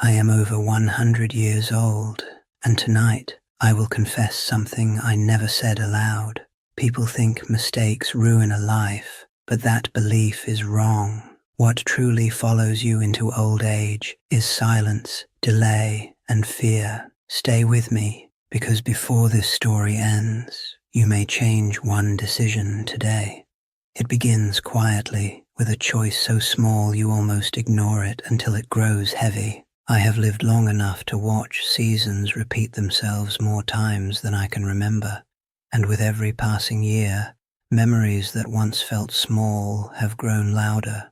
I am over 100 years old, and tonight I will confess something I never said aloud. People think mistakes ruin a life, but that belief is wrong. What truly follows you into old age is silence, delay, and fear. Stay with me, because before this story ends, you may change one decision today. It begins quietly, with a choice so small you almost ignore it until it grows heavy. I have lived long enough to watch seasons repeat themselves more times than I can remember, and with every passing year, memories that once felt small have grown louder.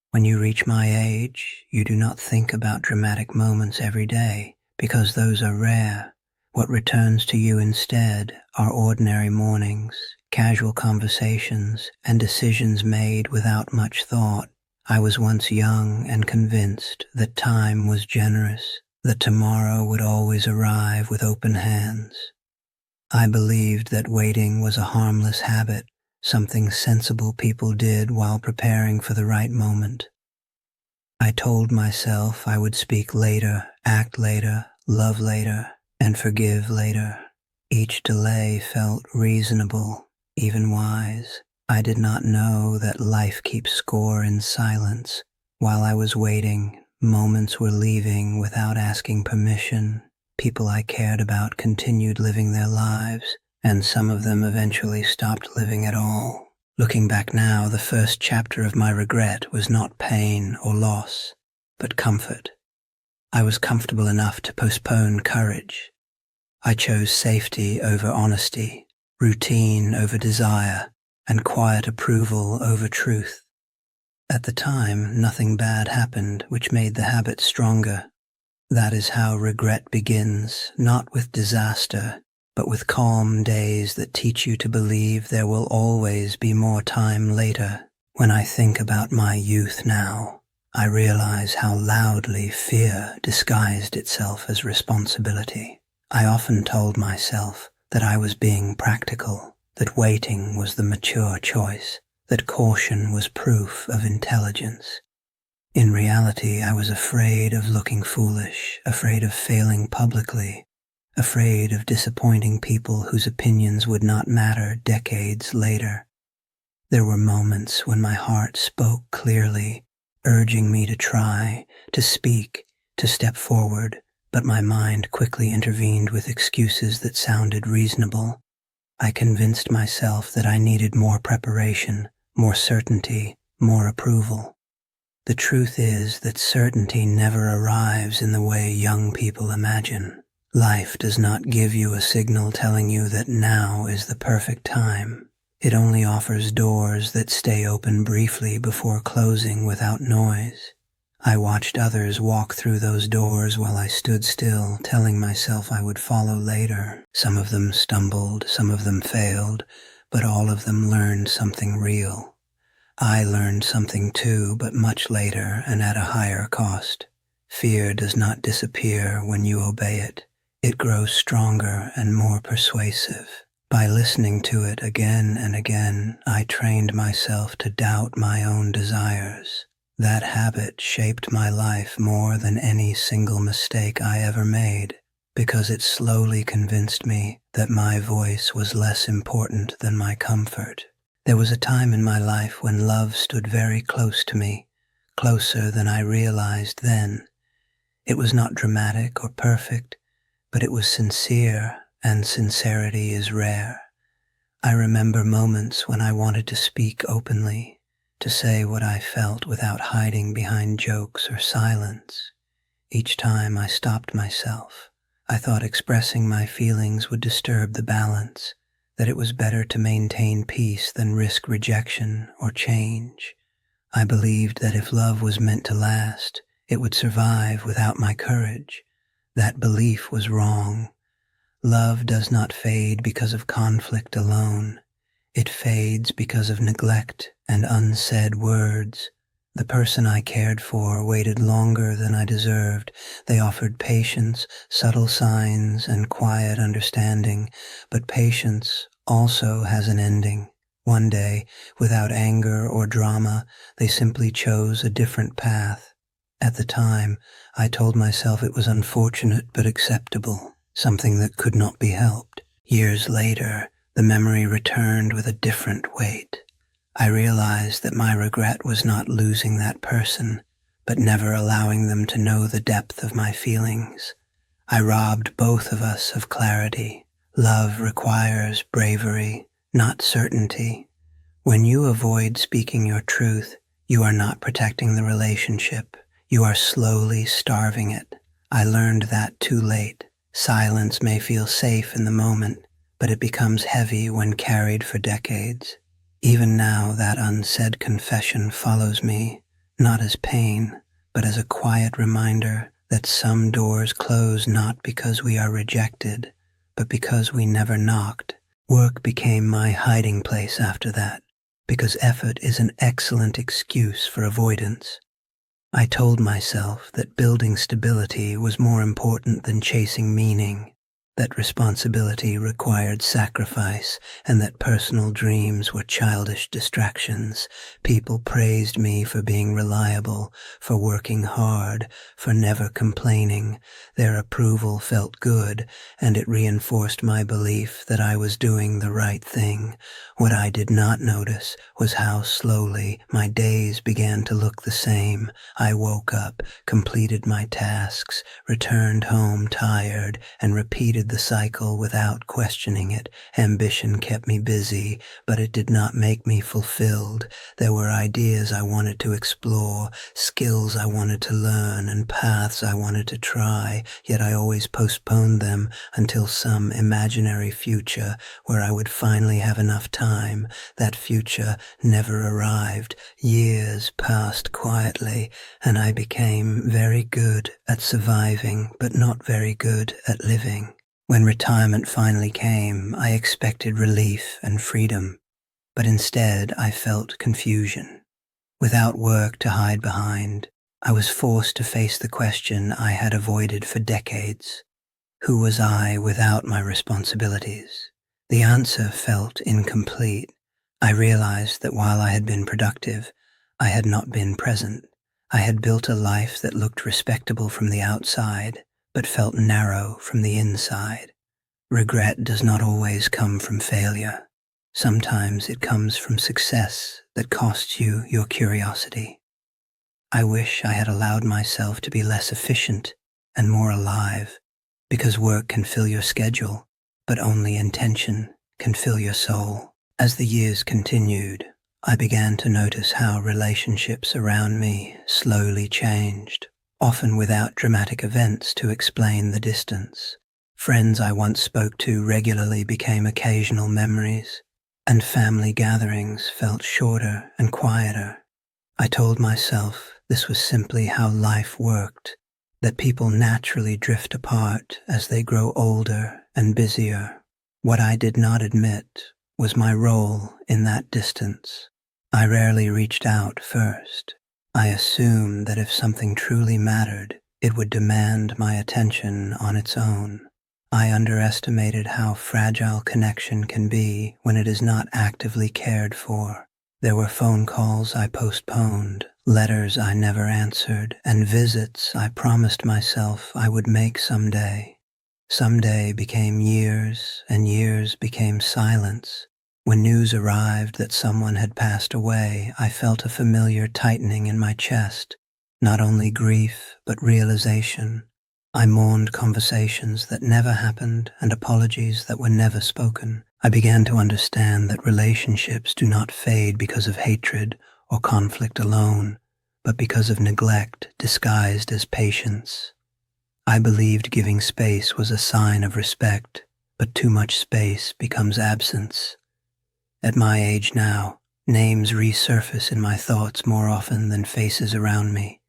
When you reach my age, you do not think about dramatic moments every day, because those are rare. What returns to you instead are ordinary mornings, casual conversations, and decisions made without much thought. I was once young and convinced that time was generous, that tomorrow would always arrive with open hands. I believed that waiting was a harmless habit, something sensible people did while preparing for the right moment. I told myself I would speak later, act later, love later, and forgive later. Each delay felt reasonable, even wise. I did not know that life keeps score in silence. While I was waiting, moments were leaving without asking permission. People I cared about continued living their lives, and some of them eventually stopped living at all. Looking back now, the first chapter of my regret was not pain or loss, but comfort. I was comfortable enough to postpone courage. I chose safety over honesty, routine over desire, and quiet approval over truth. At the time, nothing bad happened, which made the habit stronger. That is how regret begins, not with disaster, but with calm days that teach you to believe there will always be more time later. When I think about my youth now, I realize how loudly fear disguised itself as responsibility. I often told myself that I was being practical, that waiting was the mature choice, that caution was proof of intelligence. In reality, I was afraid of looking foolish, afraid of failing publicly, afraid of disappointing people whose opinions would not matter decades later. There were moments when my heart spoke clearly, urging me to try, to speak, to step forward, but my mind quickly intervened with excuses that sounded reasonable. I convinced myself that I needed more preparation, more certainty, more approval. The truth is that certainty never arrives in the way young people imagine. Life does not give you a signal telling you that now is the perfect time. It only offers doors that stay open briefly before closing without noise. I watched others walk through those doors while I stood still, telling myself I would follow later. Some of them stumbled, some of them failed, but all of them learned something real. I learned something too, but much later and at a higher cost. Fear does not disappear when you obey it. It grows stronger and more persuasive. By listening to it again and again, I trained myself to doubt my own desires. That habit shaped my life more than any single mistake I ever made, because it slowly convinced me that my voice was less important than my comfort. There was a time in my life when love stood very close to me, closer than I realized then. It was not dramatic or perfect, but it was sincere, and sincerity is rare. I remember moments when I wanted to speak openly, to say what I felt without hiding behind jokes or silence. Each time I stopped myself. I thought expressing my feelings would disturb the balance, that it was better to maintain peace than risk rejection or change. I believed that if love was meant to last, it would survive without my courage. That belief was wrong. Love does not fade because of conflict alone. It fades because of neglect and unsaid words. The person I cared for waited longer than I deserved. They offered patience, subtle signs, and quiet understanding, but patience also has an ending. One day, without anger or drama, they simply chose a different path. At the time, I told myself it was unfortunate but acceptable, something that could not be helped. Years later, the memory returned with a different weight. I realized that my regret was not losing that person, but never allowing them to know the depth of my feelings. I robbed both of us of clarity. Love requires bravery, not certainty. When you avoid speaking your truth, you are not protecting the relationship. You are slowly starving it. I learned that too late. Silence may feel safe in the moment, but it becomes heavy when carried for decades. Even now, that unsaid confession follows me, not as pain, but as a quiet reminder that some doors close not because we are rejected, but because we never knocked. Work became my hiding place after that, because effort is an excellent excuse for avoidance. I told myself that building stability was more important than chasing meaning, that responsibility required sacrifice, and that personal dreams were childish distractions. People praised me for being reliable, for working hard, for never complaining. Their approval felt good, and it reinforced my belief that I was doing the right thing. What I did not notice was how slowly my days began to look the same. I woke up, completed my tasks, returned home tired, and repeated the cycle without questioning it. Ambition kept me busy, but it did not make me fulfilled. There were ideas I wanted to explore, skills I wanted to learn, and paths I wanted to try, yet I always postponed them until some imaginary future where I would finally have enough time. That future never arrived. Years passed quietly, and I became very good at surviving, but not very good at living. When retirement finally came, I expected relief and freedom, but instead I felt confusion. Without work to hide behind, I was forced to face the question I had avoided for decades. Who was I without my responsibilities? The answer felt incomplete. I realized that while I had been productive, I had not been present. I had built a life that looked respectable from the outside, but felt narrow from the inside. Regret does not always come from failure. Sometimes it comes from success that costs you your curiosity. I wish I had allowed myself to be less efficient and more alive, because work can fill your schedule, but only intention can fill your soul. As the years continued, I began to notice how relationships around me slowly changed, often without dramatic events to explain the distance. Friends I once spoke to regularly became occasional memories, and family gatherings felt shorter and quieter. I told myself this was simply how life worked, that people naturally drift apart as they grow older and busier. What I did not admit was my role in that distance. I rarely reached out first. I assumed that if something truly mattered, it would demand my attention on its own. I underestimated how fragile connection can be when it is not actively cared for. There were phone calls I postponed, letters I never answered, and visits I promised myself I would make someday. Someday became years, and years became silence. When news arrived that someone had passed away, I felt a familiar tightening in my chest, not only grief, but realization. I mourned conversations that never happened and apologies that were never spoken. I began to understand that relationships do not fade because of hatred or conflict alone, but because of neglect disguised as patience. I believed giving space was a sign of respect, but too much space becomes absence. At my age now, names resurface in my thoughts more often than faces around me.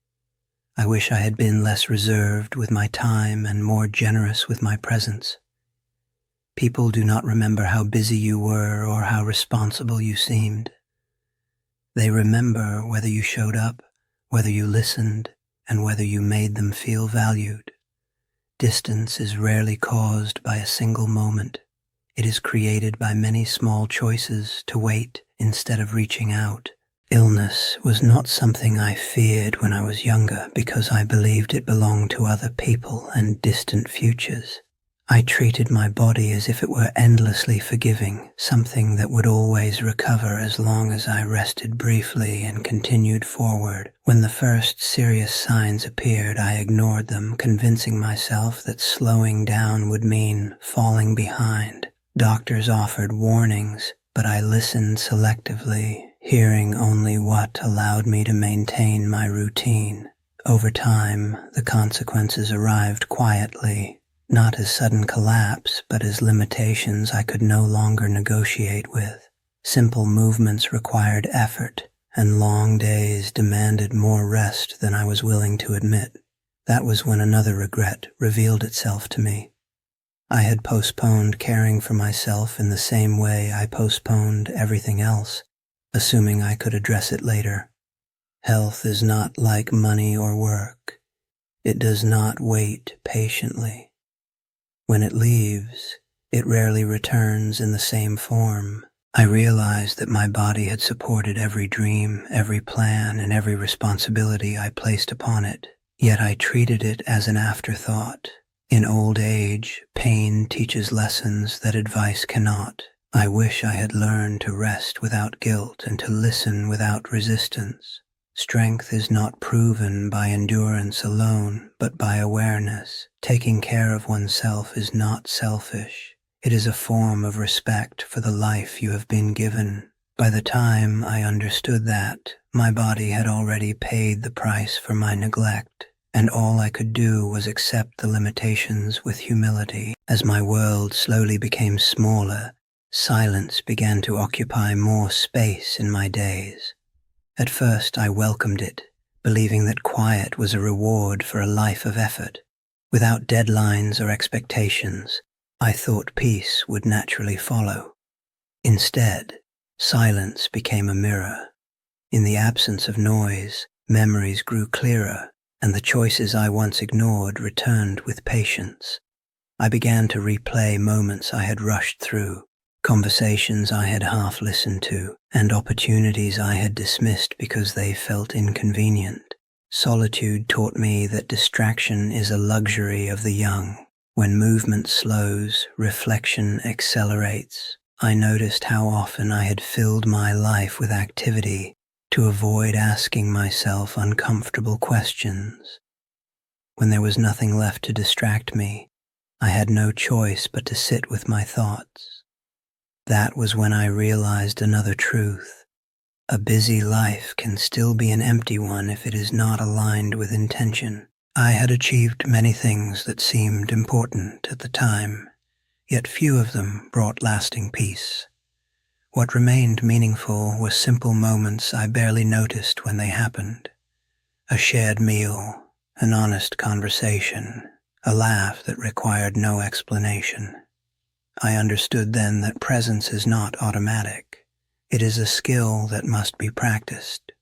I wish I had been less reserved with my time and more generous with my presence. People do not remember how busy you were or how responsible you seemed. They remember whether you showed up, whether you listened, and whether you made them feel valued. Distance is rarely caused by a single moment. It is created by many small choices to wait instead of reaching out. Illness was not something I feared when I was younger because I believed it belonged to other people and distant futures. I treated my body as if it were endlessly forgiving, something that would always recover as long as I rested briefly and continued forward. When the first serious signs appeared, I ignored them, convincing myself that slowing down would mean falling behind. Doctors offered warnings, but I listened selectively, hearing only what allowed me to maintain my routine. Over time, the consequences arrived quietly. Not as sudden collapse, but as limitations I could no longer negotiate with. Simple movements required effort, and long days demanded more rest than I was willing to admit. That was when another regret revealed itself to me. I had postponed caring for myself in the same way I postponed everything else, assuming I could address it later. Health is not like money or work. It does not wait patiently. When it leaves, it rarely returns in the same form. I realized that my body had supported every dream, every plan, and every responsibility I placed upon it, yet I treated it as an afterthought. In old age, pain teaches lessons that advice cannot. I wish I had learned to rest without guilt and to listen without resistance. Strength is not proven by endurance alone, but by awareness. Taking care of oneself is not selfish. It is a form of respect for the life you have been given. By the time I understood that, my body had already paid the price for my neglect, and all I could do was accept the limitations with humility. As my world slowly became smaller, silence began to occupy more space in my days. At first I welcomed it, believing that quiet was a reward for a life of effort. Without deadlines or expectations, I thought peace would naturally follow. Instead, silence became a mirror. In the absence of noise, memories grew clearer, and the choices I once ignored returned with patience. I began to replay moments I had rushed through, conversations I had half listened to, and opportunities I had dismissed because they felt inconvenient. Solitude taught me that distraction is a luxury of the young. When movement slows, reflection accelerates. I noticed how often I had filled my life with activity to avoid asking myself uncomfortable questions. When there was nothing left to distract me, I had no choice but to sit with my thoughts. That was when I realized another truth. A busy life can still be an empty one if it is not aligned with intention. I had achieved many things that seemed important at the time, yet few of them brought lasting peace. What remained meaningful were simple moments I barely noticed when they happened. A shared meal, an honest conversation, a laugh that required no explanation. I understood then that presence is not automatic. It is a skill that must be practiced.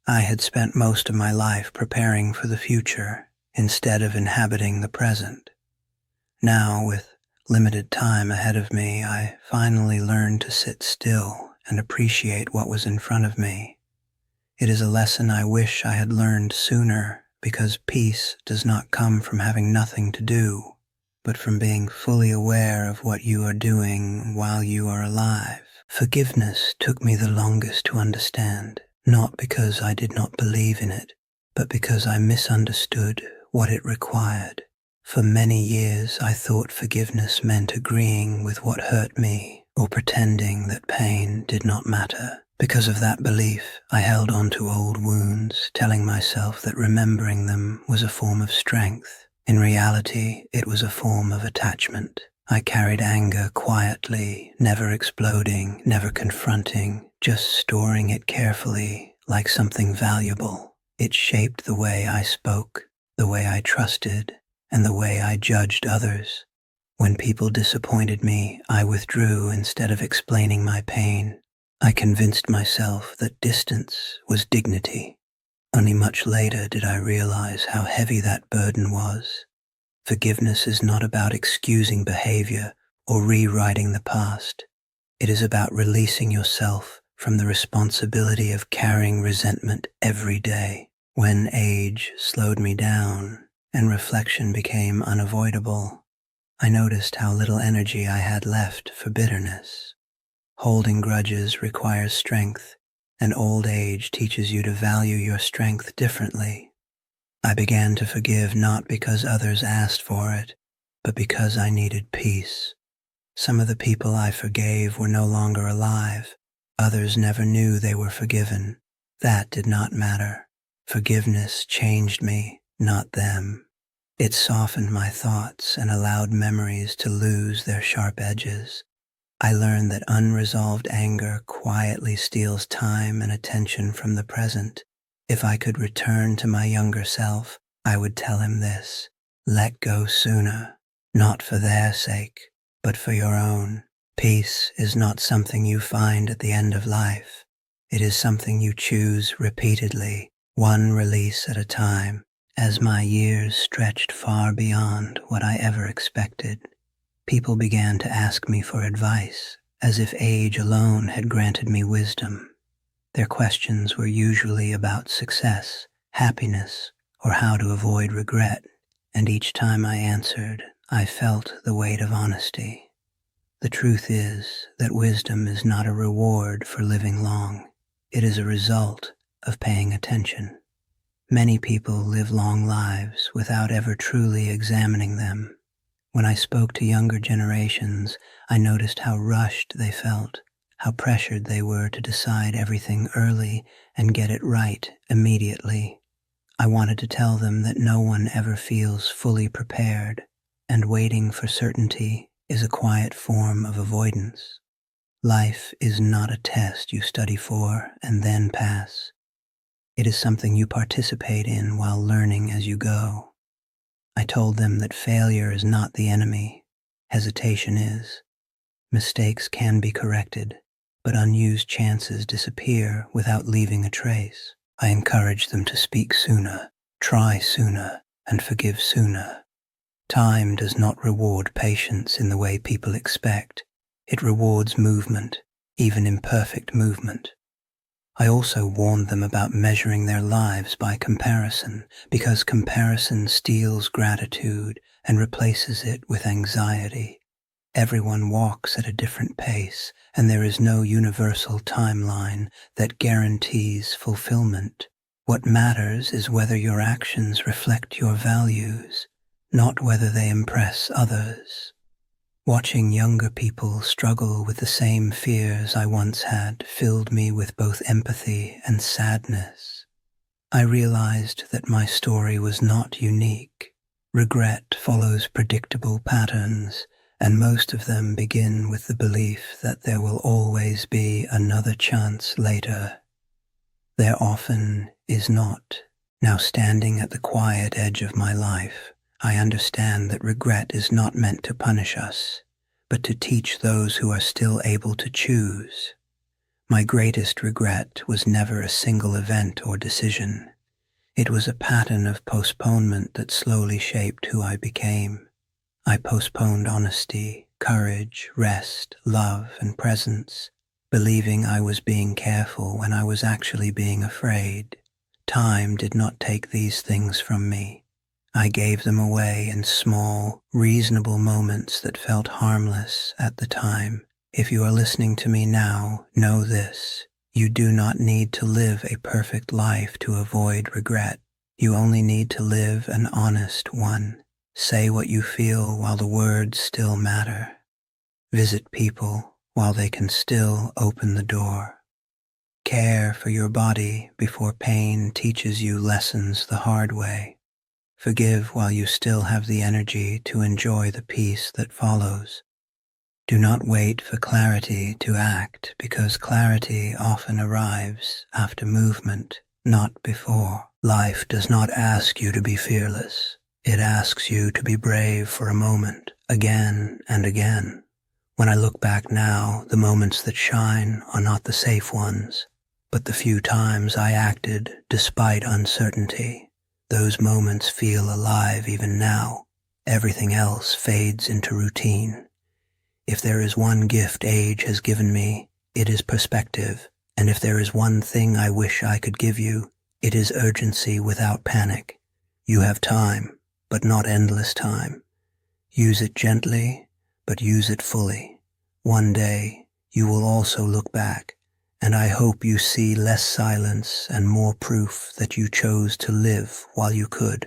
I had spent most of my life preparing for the future instead of inhabiting the present. Now, with limited time ahead of me, I finally learned to sit still and appreciate what was in front of me. It is a lesson I wish I had learned sooner, because peace does not come from having nothing to do, but from being fully aware of what you are doing while you are alive. Forgiveness took me the longest to understand, not because I did not believe in it, but because I misunderstood what it required. For many years I thought forgiveness meant agreeing with what hurt me or pretending that pain did not matter. Because of that belief, I held on to old wounds, telling myself that remembering them was a form of strength. In reality, it was a form of attachment. I carried anger quietly, never exploding, never confronting, just storing it carefully like something valuable. It shaped the way I spoke, the way I trusted, and the way I judged others. When people disappointed me, I withdrew instead of explaining my pain. I convinced myself that distance was dignity. Only much later did I realize how heavy that burden was. Forgiveness is not about excusing behavior or rewriting the past. It is about releasing yourself from the responsibility of carrying resentment every day. When age slowed me down and reflection became unavoidable, I noticed how little energy I had left for bitterness. Holding grudges requires strength, and old age teaches you to value your strength differently. I began to forgive not because others asked for it, but because I needed peace. Some of the people I forgave were no longer alive. Others never knew they were forgiven. That did not matter. Forgiveness changed me, not them. It softened my thoughts and allowed memories to lose their sharp edges. I learned that unresolved anger quietly steals time and attention from the present. If I could return to my younger self, I would tell him this: let go sooner, not for their sake, but for your own. Peace is not something you find at the end of life. It is something you choose repeatedly, one release at a time. As my years stretched far beyond what I ever expected, people began to ask me for advice, as if age alone had granted me wisdom. Their questions were usually about success, happiness, or how to avoid regret, and each time I answered, I felt the weight of honesty. The truth is that wisdom is not a reward for living long. It is a result of paying attention. Many people live long lives without ever truly examining them. When I spoke to younger generations, I noticed how rushed they felt, how pressured they were to decide everything early and get it right immediately. I wanted to tell them that no one ever feels fully prepared, and waiting for certainty is a quiet form of avoidance. Life is not a test you study for and then pass. It is something you participate in while learning as you go. I told them that failure is not the enemy. Hesitation is. Mistakes can be corrected, but unused chances disappear without leaving a trace. I encouraged them to speak sooner, try sooner, and forgive sooner. Time does not reward patience in the way people expect. It rewards movement, even imperfect movement. I also warned them about measuring their lives by comparison, because comparison steals gratitude and replaces it with anxiety. Everyone walks at a different pace, and there is no universal timeline that guarantees fulfillment. What matters is whether your actions reflect your values, not whether they impress others. Watching younger people struggle with the same fears I once had filled me with both empathy and sadness. I realized that my story was not unique. Regret follows predictable patterns, and most of them begin with the belief that there will always be another chance later. There often is not. Now, standing at the quiet edge of my life, I understand that regret is not meant to punish us, but to teach those who are still able to choose. My greatest regret was never a single event or decision. It was a pattern of postponement that slowly shaped who I became. I postponed honesty, courage, rest, love, and presence, believing I was being careful when I was actually being afraid. Time did not take these things from me. I gave them away in small, reasonable moments that felt harmless at the time. If you are listening to me now, know this: you do not need to live a perfect life to avoid regret. You only need to live an honest one. Say what you feel while the words still matter. Visit people while they can still open the door. Care for your body before pain teaches you lessons the hard way. Forgive while you still have the energy to enjoy the peace that follows. Do not wait for clarity to act, because clarity often arrives after movement, not before. Life does not ask you to be fearless. It asks you to be brave for a moment, again and again. When I look back now, the moments that shine are not the safe ones, but the few times I acted despite uncertainty. Those moments feel alive even now. Everything else fades into routine. If there is one gift age has given me, it is perspective, And if there is one thing I wish I could give you, it is urgency without panic. You have time, but not endless time. Use it gently, but use it fully. One day, you will also look back, and I hope you see less silence and more proof that you chose to live while you could.